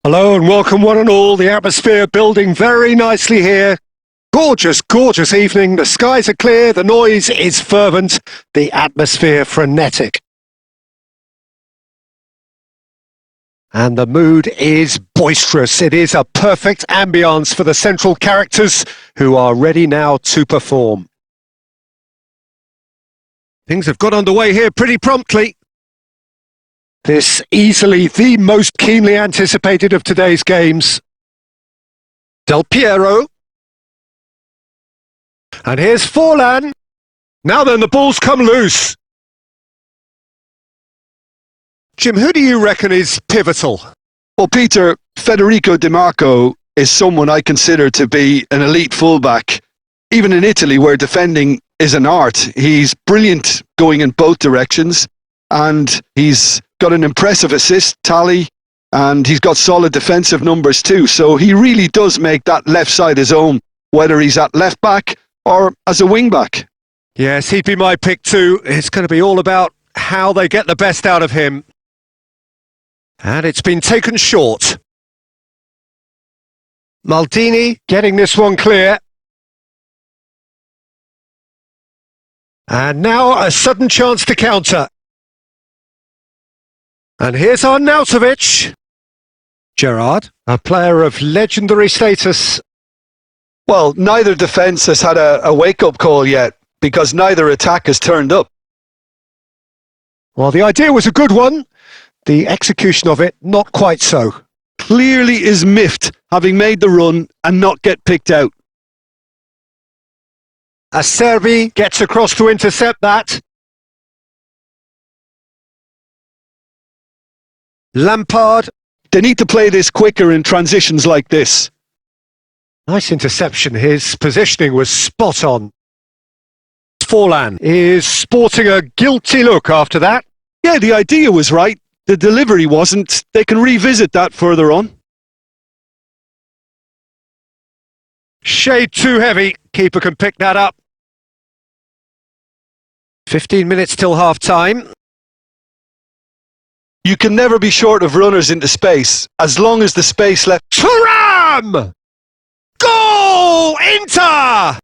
Hello and welcome one and all. The atmosphere building very nicely here. Gorgeous, gorgeous evening. The skies are clear, the noise is fervent, the atmosphere frenetic. And the mood is boisterous. It is a perfect ambience for the central characters who are ready now to perform. Things have got underway here pretty promptly. This easily the most keenly anticipated of today's games. Del Piero. And here's Forlan. Now then, the ball's come loose. Jim, who do you reckon is pivotal? Well, Peter, Federico Di Marco is someone I consider to be an elite fullback. Even in Italy, where defending is an art, he's brilliant going in both directions, and he's got an impressive assist tally, and he's got solid defensive numbers too. So he really does make that left side his own, whether he's at left back or as a wing back. Yes, he'd be my pick too. It's going to be all about how they get the best out of him. And it's been taken short. Maldini getting this one clear. And now a sudden chance to counter. And here's Arnautovic. Gerard, a player of legendary status. Well, neither defence has had a wake-up call yet, because neither attack has turned up. Well, the idea was a good one. The execution of it, not quite so. Clearly is miffed, having made the run and not get picked out. Acerbi gets across to intercept that. Lampard. They need to play this quicker in transitions like this. Nice interception. His positioning was spot on. Forlan is sporting a guilty look after that. Yeah, the idea was right. The delivery wasn't. They can revisit that further on. Shade too heavy. Keeper can pick that up. 15 minutes till half-time. You can never be short of runners into space, as long as the space left... Thuram! Goal! Inter!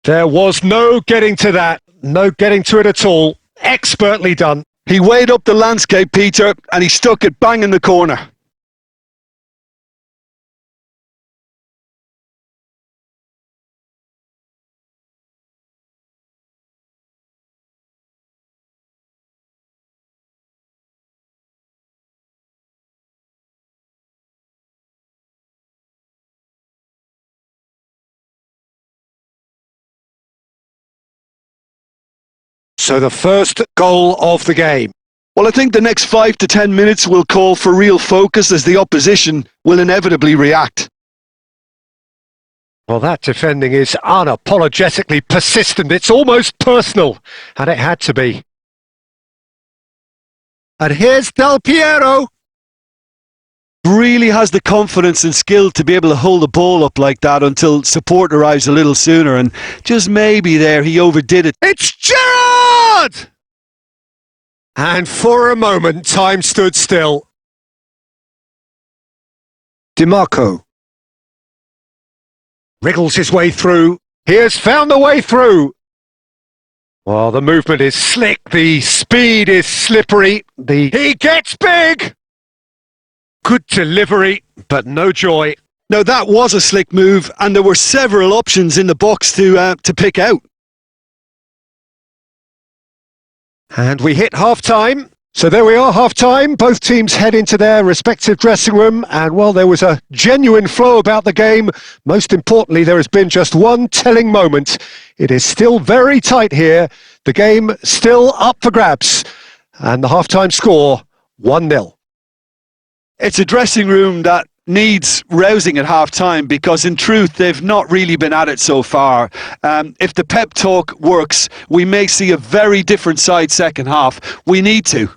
There was no getting to that. No getting to it at all. Expertly done. He weighed up the landscape, Peter, and he stuck it bang in the corner. So the first goal of the game. Well, I think the next 5 to 10 minutes will call for real focus, as the opposition will inevitably react. Well, that defending is unapologetically persistent. It's almost personal, and it had to be. And here's Del Piero. Really has the confidence and skill to be able to hold the ball up like that until support arrives a little sooner, and just maybe there he overdid it. It's Gerard! And for a moment, time stood still. Di Marco wriggles his way through. He has found the way through. Well, the movement is slick. The speed is slippery. He gets big! Good delivery, but no joy. Now, that was a slick move, and there were several options in the box to pick out. And we hit half-time. So there we are, half-time. Both teams head into their respective dressing room, and well, there was a genuine flow about the game. Most importantly, there has been just one telling moment. It is still very tight here. The game still up for grabs. And the half-time score, 1-0. It's a dressing room that needs rousing at half-time, because in truth they've not really been at it so far. If the pep talk works, we may see a very different side second half. We need to.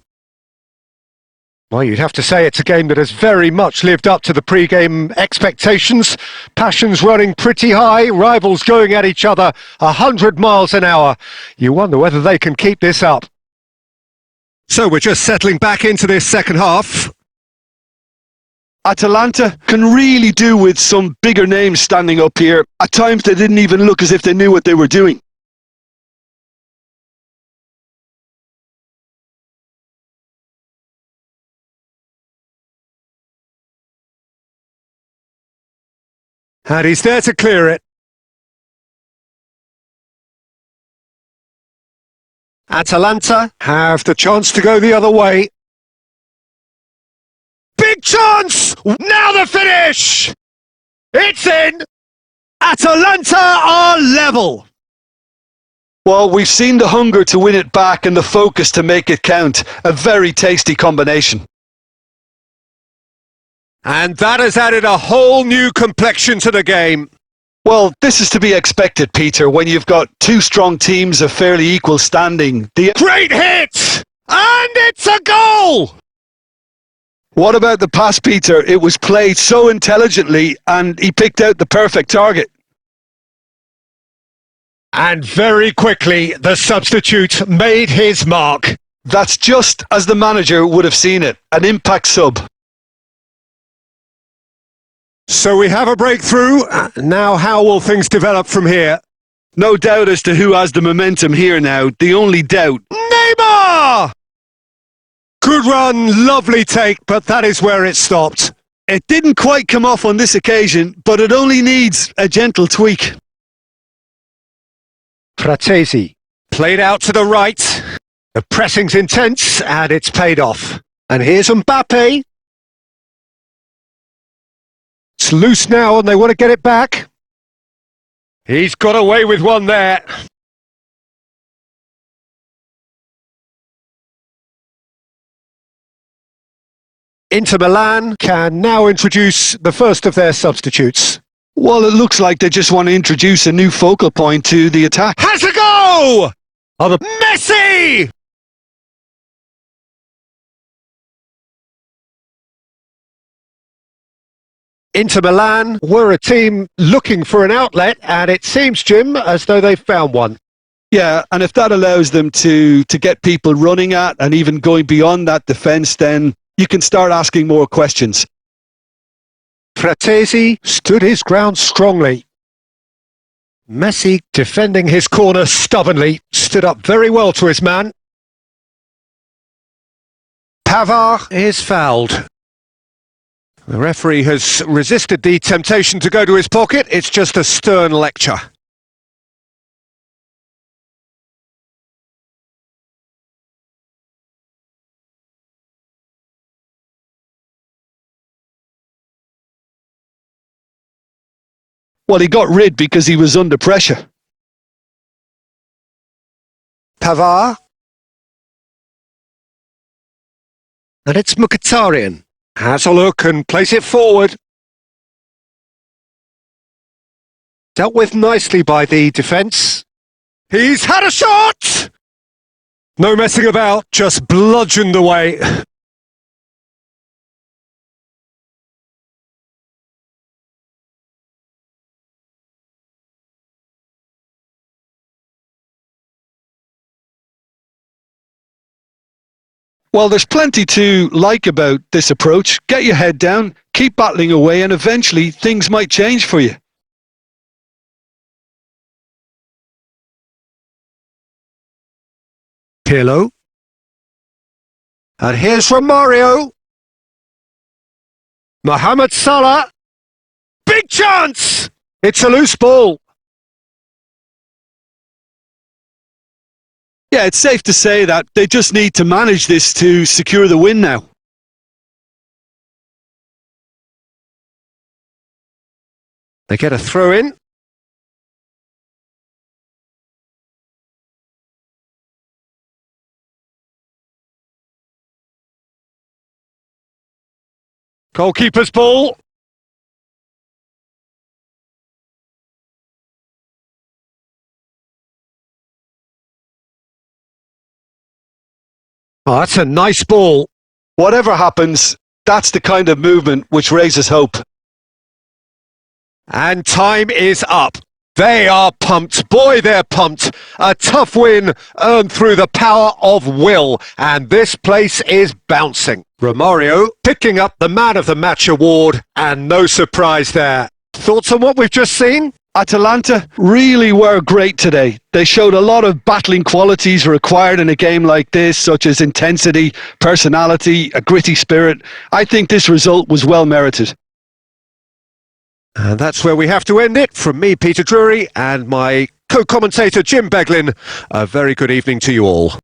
Well, you'd have to say it's a game that has very much lived up to the pre-game expectations. Passions running pretty high, rivals going at each other 100 miles an hour. You wonder whether they can keep this up. So we're just settling back into this second half. Atalanta can really do with some bigger names standing up here. At times they didn't even look as if they knew what they were doing. And he's there to clear it. Atalanta have the chance to go the other way. Big chance! Now the finish! It's in! Atalanta are level! Well, we've seen the hunger to win it back and the focus to make it count. A very tasty combination. And that has added a whole new complexion to the game. Well, this is to be expected, Peter, when you've got two strong teams of fairly equal standing. Great hit! And it's a goal! What about the pass, Peter? It was played so intelligently and he picked out the perfect target. And very quickly, the substitute made his mark. That's just as the manager would have seen it. An impact sub. So we have a breakthrough. Now how will things develop from here? No doubt as to who has the momentum here now. The only doubt. Neymar! Good run, lovely take, but that is where it stopped. It didn't quite come off on this occasion, but it only needs a gentle tweak. Fratesi played out to the right. The pressing's intense and it's paid off. And here's Mbappe. It's loose now and they want to get it back. He's got away with one there. Inter Milan can now introduce the first of their substitutes. Well, it looks like they just want to introduce a new focal point to the attack. Has a go! Messi! Inter Milan were a team looking for an outlet, and it seems, Jim, as though they've found one. Yeah, and if that allows them to get people running at and even going beyond that defence, then you can start asking more questions. Fratesi stood his ground strongly. Messi, defending his corner stubbornly, stood up very well to his man. Pavard is fouled. The referee has resisted the temptation to go to his pocket. It's just a stern lecture. Well, he got rid because he was under pressure. Pavard. And it's Mkhitaryan. Has a look and plays it forward. Dealt with nicely by the defence. He's had a shot! No messing about, just bludgeoned away. Well, there's plenty to like about this approach. Get your head down, keep battling away, and eventually things might change for you. Pirlo. And here's Romario. Mohamed Salah. Big chance! It's a loose ball. Yeah, it's safe to say that they just need to manage this to secure the win now. They get a throw in. Goalkeeper's ball. Oh, that's a nice ball. Whatever happens, that's the kind of movement which raises hope. And time is up. They are pumped. Boy, they're pumped. A tough win earned through the power of will, and this place is bouncing. Romario picking up the Man of the Match award, and no surprise there. Thoughts on what we've just seen? Atalanta really were great today. They showed a lot of battling qualities required in a game like this, such as intensity, personality, a gritty spirit. I think this result was well merited. And that's where we have to end it. From me, Peter Drury, and my co-commentator, Jim Beglin. A very good evening to you all.